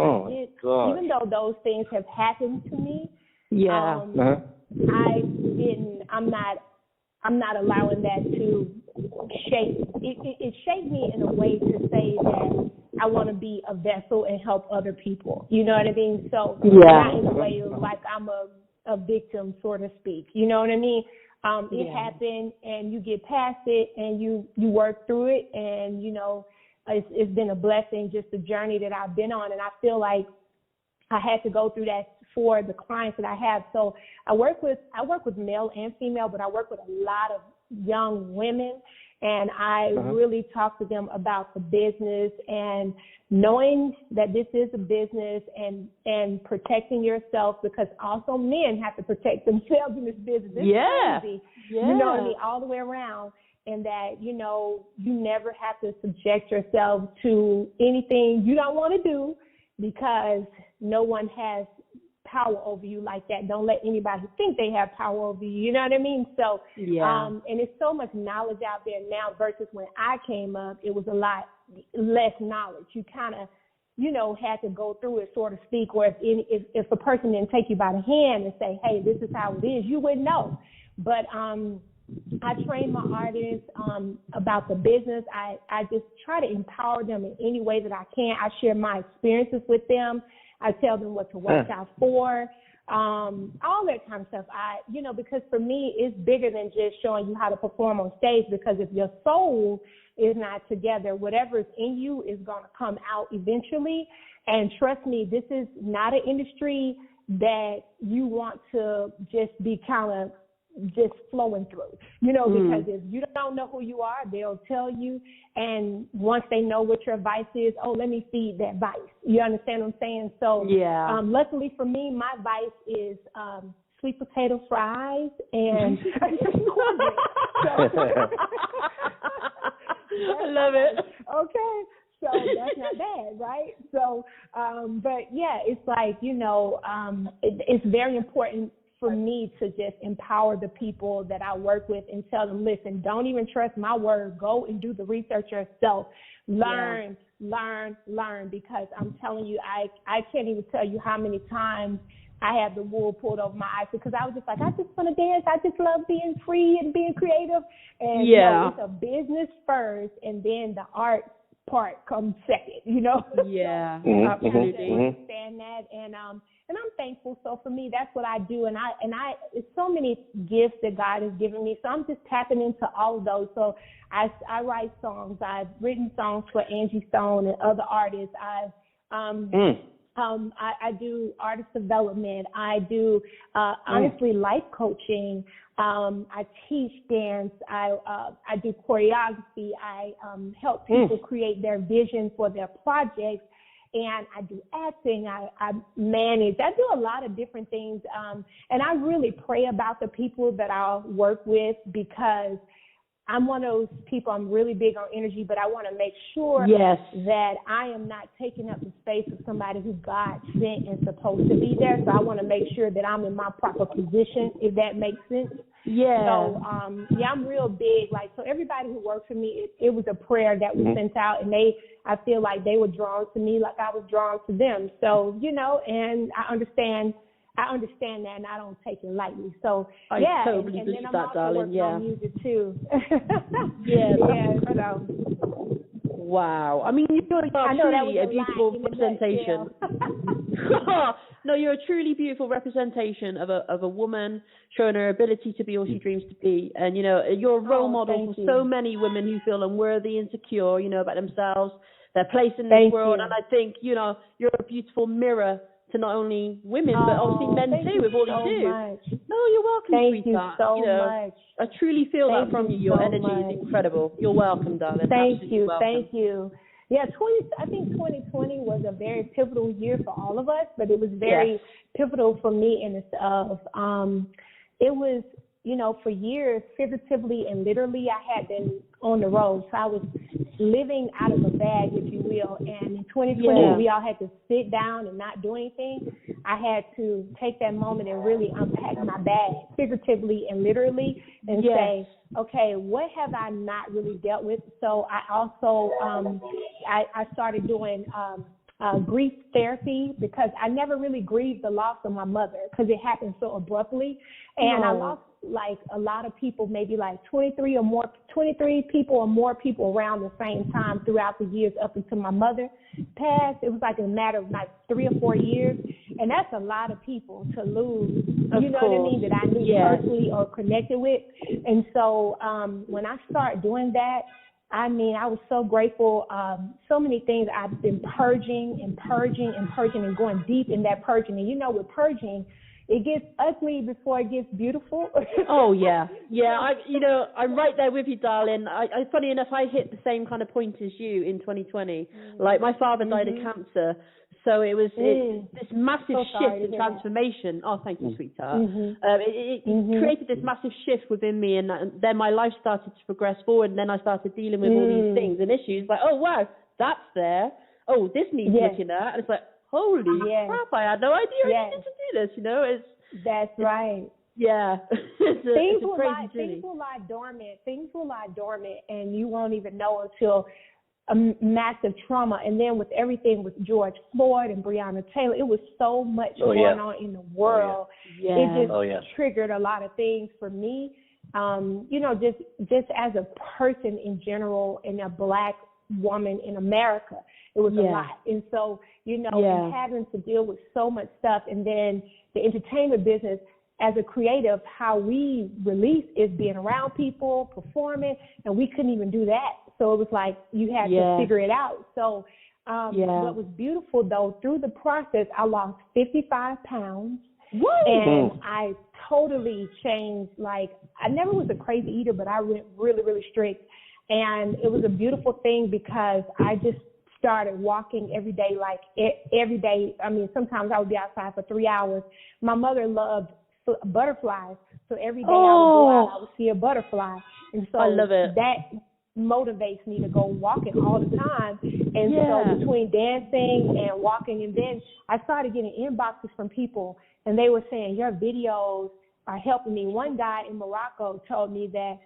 G: even though those things have happened to me, I'm not allowing that to shape. It shaped me in a way to say that I want to be a vessel and help other people. You know what I mean? So not in a way of like I'm a victim, so to speak. You know what I mean? It happened, and you get past it, and you work through it, and you know, it's been a blessing, just the journey that I've been on, and I feel like I had to go through that for the clients that I have. So I work with male and female, but I work with a lot of young women, and I really talk to them about the business and knowing that this is a business and protecting yourself, because also men have to protect themselves in this business. It's crazy. You know what I mean? All the way around. And that, you know, you never have to subject yourself to anything you don't want to do, because no one has power over you like that. Don't let anybody think they have power over you. You know what I mean? So, and there's so much knowledge out there now versus when I came up, it was a lot less knowledge. You kind of, you know, had to go through it, so to speak, or if a person didn't take you by the hand and say, hey, this is how it is, you wouldn't know. But I train my artists about the business. I just try to empower them in any way that I can. I share my experiences with them. I tell them what to watch out for, all that kind of stuff. You know, because for me, it's bigger than just showing you how to perform on stage, because if your soul is not together, whatever is in you is going to come out eventually. And trust me, this is not an industry that you want to just be kind of just flowing through, you know, because if you don't know who you are, they'll tell you. And once they know what your vice is, let me feed that vice. You understand what I'm saying? So luckily for me, my vice is sweet potato fries and cornbread. I love it. Okay. So that's not bad, right? So, but yeah, it's like, you know, it's very important for me to just empower the people that I work with and tell them, listen, don't even trust my word. Go and do the research yourself. Learn, because I'm telling you, I can't even tell you how many times I had the wool pulled over my eyes, because I was just like, I just want to dance. I just love being free and being creative. And you know, it's a business first, and then the art part comes second, you know? Yeah, absolutely. I understand that, and I'm thankful. So for me, that's what I do, and I it's so many gifts that God has given me. So I'm just tapping into all of those. So I write songs. I've written songs for Angie Stone and other artists. I do artist development. I do honestly life coaching. I teach dance. I do choreography. I help people create their vision for their projects. And I do acting, I manage, I do a lot of different things. And I really pray about the people that I work with, because I'm one of those people, I'm really big on energy, but I want to make sure that I am not taking up the space of somebody who God sent and supposed to be there. So I want to make sure that I'm in my proper position, if that makes sense. Yeah. So, I'm real big. Like, so everybody who works for me, it was a prayer that was sent out, and I feel like they were drawn to me like I was drawn to them. So, you know, and I understand that, and I don't take it lightly. So,
B: I totally believe
G: then I'm
B: that,
G: also
B: darling.
G: working on music too. So.
B: Wow. I mean, you're truly a beautiful representation. No, you're a truly beautiful representation of a woman showing her ability to be all she dreams to be. And, you know, you're a role model for so many women who feel unworthy, insecure, you know, about themselves, their place in this world. And I think, you know, you're a beautiful mirror to not only women, but obviously men too, with all you do.
G: Much.
B: No, you're welcome, sweetheart.
G: Thank you so much.
B: I truly feel that from you. Your energy is incredible. You're welcome, darling.
G: Thank
B: Absolutely
G: you.
B: welcome.
G: Thank you. Yeah, I think 2020 was a very pivotal year for all of us, but it was very pivotal for me in the it was, you know, for years, figuratively and literally, I had been on the road. So I was living out of a bag, if you will. And in 2020, we all had to sit down and not do anything. I had to take that moment and really unpack my bag, figuratively and literally, and say, okay, what have I not really dealt with? So I also, I started doing grief therapy, because I never really grieved the loss of my mother, because it happened so abruptly. And I lost like a lot of people, maybe like 23 people or more people around the same time throughout the years up until my mother passed. It was like a matter of like 3 or 4 years. And that's a lot of people to lose, you know what I mean, that I knew personally or connected with. And so when I started doing that, I mean, I was so grateful. So many things I've been purging and going deep in that purging. And, you know, with purging, it gets ugly before it gets beautiful.
B: Oh, yeah. Yeah, I'm right there with you, darling. Funny enough, I hit the same kind of point as you in 2020. Like, my father died of cancer. So it was this massive shift and transformation. Oh, thank you, sweetheart. It created this massive shift within me, and then my life started to progress forward, and then I started dealing with all these things and issues. Like, oh, wow, that's there. Oh, this needs looking at. And it's like, holy crap, I had no idea I needed to do this, you know.
G: That's right.
B: Yeah.
G: Things will lie dormant, and you won't even know until a massive trauma. And then with everything with George Floyd and Breonna Taylor, it was so much going on in the world. It just triggered a lot of things for me. You know, just as a person in general, and a Black woman in America, it was a lot. And so, you know, and having to deal with so much stuff, and then the entertainment business, as a creative, how we release is being around people, performing, and we couldn't even do that. So it was like you had to figure it out. So what was beautiful, though, through the process, I lost 55 pounds. Woo! And I totally changed. Like, I never was a crazy eater, but I went really, really strict. And it was a beautiful thing, because I just started walking every day, like every day. I mean, sometimes I would be outside for 3 hours. My mother loved butterflies, so every day I would go out, I would see a butterfly. And so I love it. That motivates me to go walking all the time. And so between dancing and walking, and then I started getting inboxes from people, and they were saying, your videos are helping me. One guy in Morocco told me that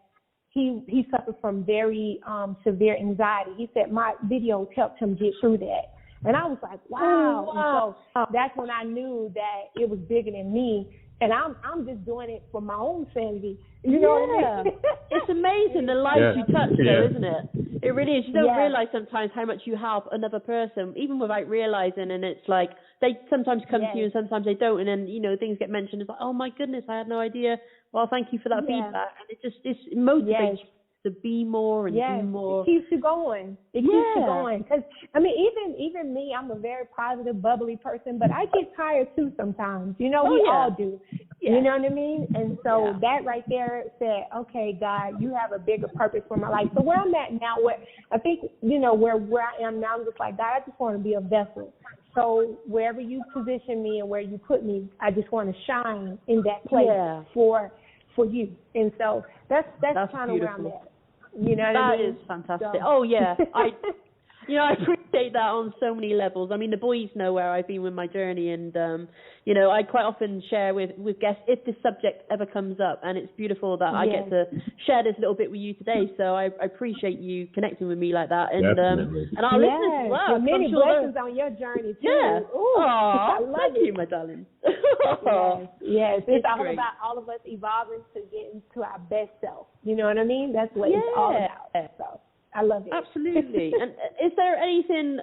G: he suffered from very severe anxiety. He said my videos helped him get through that. And I was like, wow. And so that's when I knew that it was bigger than me. And I'm just doing it for my own sanity. You know what I mean? It's amazing the lives you touch, though, isn't it? It really is. You don't realize sometimes how much you help another person, even without realizing. And it's like they sometimes come to you and sometimes they don't. And then, you know, things get mentioned. It's like, oh, my goodness, I had no idea. Well, thank you for that feedback. And it motivates you to be more and do more. It keeps you going. It keeps you going. Because, I mean, even me, I'm a very positive, bubbly person, but I get tired too sometimes. You know, we all do. You know what I mean? And so that right there said, okay, God, you have a bigger purpose for my life. So where I'm at now, I think, you know, where I am now, I'm just like, God, I just want to be a vessel. So wherever you position me and where you put me, I just want to shine in that place for you. And so that's kind of where I'm at. You know what I mean? That is fantastic. So. Oh, yeah. I appreciate that on so many levels. I mean, the boys know where I've been with my journey, and, you know, I quite often share with guests if this subject ever comes up, and it's beautiful that I get to share this little bit with you today. So I appreciate you connecting with me like that. And and our listeners as well. Many blessings on your journey, too. Yeah. Ooh, thank you, my darling. Yes. It's all about all of us evolving to get into our best self. You know what I mean? That's what it's all about. So. I love it. Absolutely. And is there anything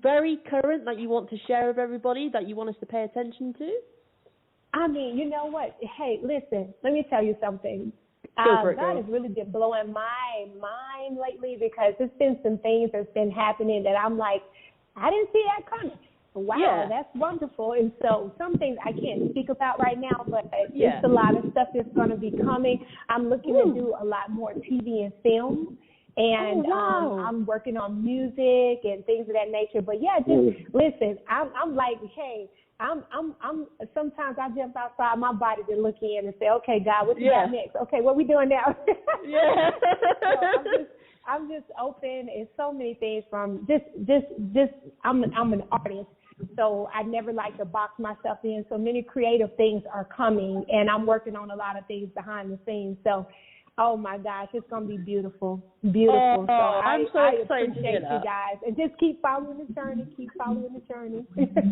G: very current that you want to share with everybody that you want us to pay attention to? I mean, you know what? Hey, listen, let me tell you something. God has really been blowing my mind lately, because there's been some things that's been happening that I'm like, I didn't see that coming. Wow, that's wonderful. And so some things I can't speak about right now, but it's a lot of stuff that's going to be coming. I'm looking to do a lot more TV and film. And I'm working on music and things of that nature. But just listen, I'm like, hey, sometimes I jump outside my body to look in and say, okay, God, what you got next? Okay, what we doing now?
B: Yeah.
G: So I'm just open. It's so many things from just. I'm an artist, so I never like to box myself in. So many creative things are coming, and I'm working on a lot of things behind the scenes. So, oh my gosh, it's gonna be beautiful, beautiful.
B: So I'm so excited to hear
G: appreciate you guys, and just keep following the journey. Keep following the journey.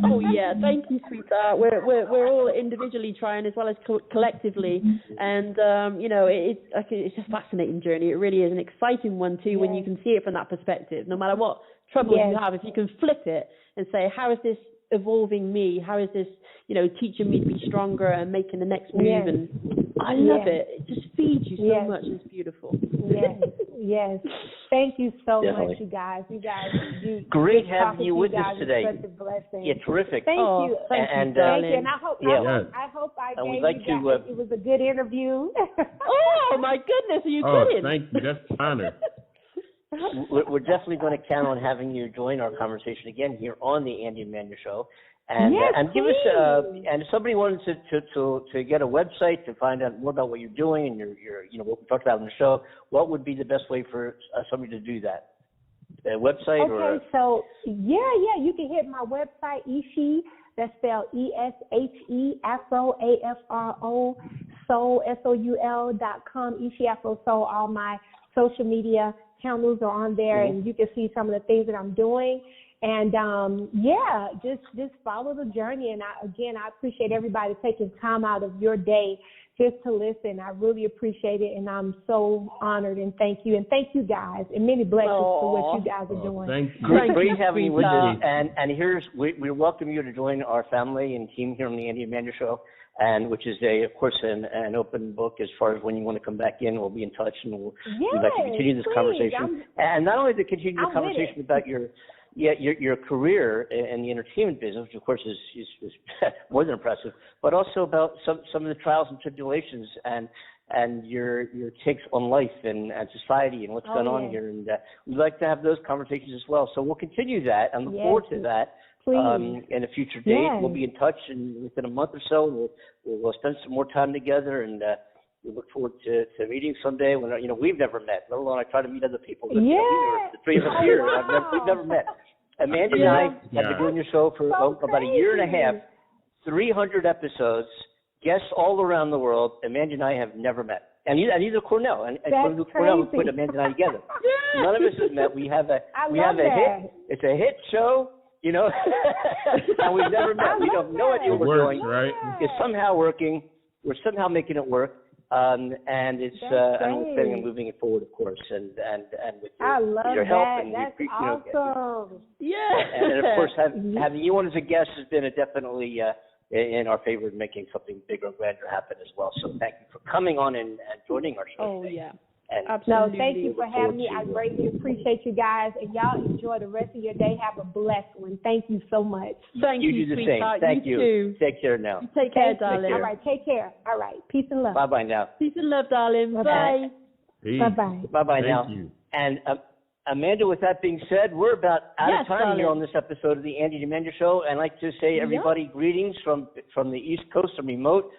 B: Oh yeah, thank you, sweetheart. We're all individually trying as well as collectively, and it's a fascinating journey. It really is an exciting one too when you can see it from that perspective. No matter what troubles you have, if you can flip it and say, how is this evolving me? How is this, teaching me to be stronger and making the next move? And I love it. It just feeds you so much. It's beautiful.
G: Yes. Thank you so much, you guys.
A: Great having you with us today.
G: Such a blessing.
A: Yeah, terrific.
G: Thank you.
B: Thank you.
G: And I hope I gave you guys, it was a good interview.
B: Oh my goodness, are you kidding?
C: Thank you. That's an honor.
A: We're definitely going to count on having you join our conversation again here on the Andy Emanuel Show, and give us and if somebody wanted to get a website to find out more about what you're doing and your what we talked about in the show, what would be the best way for somebody to do that? A website or?
G: Okay, so you can hit my website, Ishi. That's spelled ESHE Afro AFRO Soul SOUL.com. Ishi Afro Soul. All my social media handles are on there, and you can see some of the things that I'm doing. And just follow the journey. And I appreciate everybody taking time out of your day just to listen. I really appreciate it, and I'm so honored, and thank you. And thank you guys, and many blessings for what you guys are doing.
C: Thank you.
A: Great having you with us. And we welcome you to join our family and team here on the Andy Emanuel Show, and which is of course an open book as far as when you want to come back in. We'll be in touch, and we'd like to continue this conversation. And not only to continue the conversation about your career in the entertainment business, which of course is more than impressive, but also about some of the trials and tribulations and your takes on life and society and what's going on here. And we'd like to have those conversations as well. So we'll continue that and look forward to that. In a future date. We'll be in touch, and within a month or so, we'll spend some more time together, and we look forward to meeting someday. When we've never met, let alone I try to meet other people. But, the three of us here, we've never met. Amanda and I have been doing your show for about a year and a half, 300 episodes, guests all around the world. Amanda and I have never met. And either Cornell and Cornell put Amanda and I together. None of us has met. We have a hit. It's a hit show. And we've never met. We have no idea what we're doing.
C: Right?
A: It's somehow working. We're somehow making it work. And it's and we're planning on moving it forward, of course, and with your help. And
G: that's awesome.
A: And of course, having you on as a guest has been definitely in our favor in making something bigger and grander happen as well. So thank you for coming on and joining our show today.
G: Absolutely. No, thank you for having me. I greatly appreciate you guys, and y'all enjoy the rest of your day. Have a blessed one. Thank you so much.
B: Thank you,
A: do the
B: sweetheart.
A: Same. Thank you.
B: Too.
A: Take care now.
B: Take care, darling.
G: All right, take care. All right, peace and love.
A: Bye-bye now.
B: Peace and love, darling. Bye.
G: Bye-bye.
A: Bye-bye now.
C: You.
A: And Amanda, with that being said, we're about out of time here on this episode of the Andy Emanuel Show. And I'd like to say, everybody, greetings from the East Coast, from remote,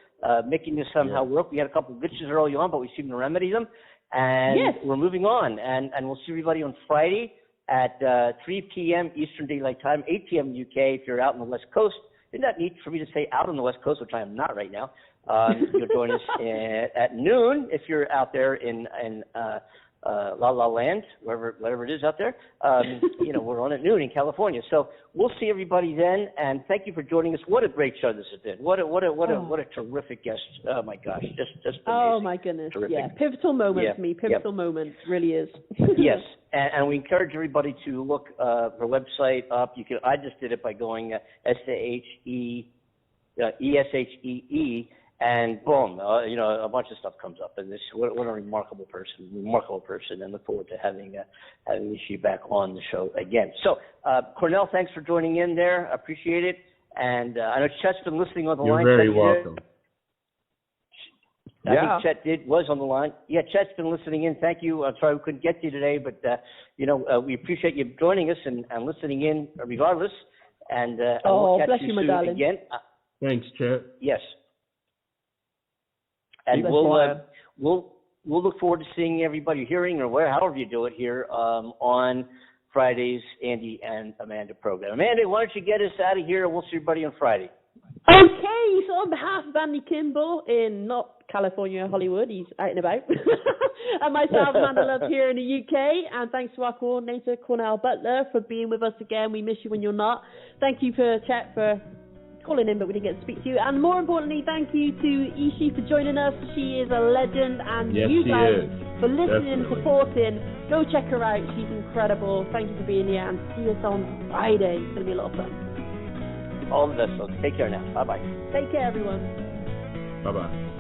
A: making this somehow work. We had a couple of glitches early on, but we seem to remedy them. And we're moving on. And we'll see everybody on Friday at 3 p.m. Eastern Daylight Time, 8 p.m. UK if you're out on the West Coast. Isn't that neat for me to say out on the West Coast, which I am not right now? You'll join us at noon if you're out there in La La Land, whatever it is out there. We're on at noon in California. So we'll see everybody then, and thank you for joining us. What a great show this has been. What a terrific guest. Oh my gosh, just amazing.
B: Oh my goodness.
A: Terrific.
B: Yeah, pivotal moment for me. Pivotal moment, really is.
A: Yes, and we encourage everybody to look her website up. I just did it by going ESHEE. And boom, a bunch of stuff comes up. And what a remarkable person, and look forward to having you back on the show again. So, Cornell, thanks for joining in there. I appreciate it. And I know Chet's been listening on the line.
C: You're very welcome.
A: I think Chet was on the line. Yeah, Chet's been listening in. Thank you. I'm sorry we couldn't get to you today, but we appreciate you joining us and listening in regardless. And we'll catch
B: bless
A: you
B: you, my
A: soon
B: darling.
A: again.
C: Thanks, Chip.
A: Yes. And we'll look forward to seeing everybody, hearing or however you do it here on Friday's Andy and Amanda program. Amanda, why don't you get us out of here, and we'll see everybody on Friday.
B: Okay, so on behalf of Andy Kimball in not California, Hollywood, he's out and about, and myself, Amanda Love, here in the UK, and thanks to our coordinator, Cornell Butler, for being with us again. We miss you when you're not. Thank you for Chet for calling in, but we didn't get to speak to you. And more importantly, thank you to Ishi for joining us. She is a legend, and
C: yes,
B: you guys for listening,
C: definitely.
B: supporting. Go check her out. She's incredible. Thank you for being here, and see us on Friday. It's going to be a lot of fun.
A: All the best, folks. Take care now. Bye-bye.
B: Take care, everyone.
C: Bye-bye.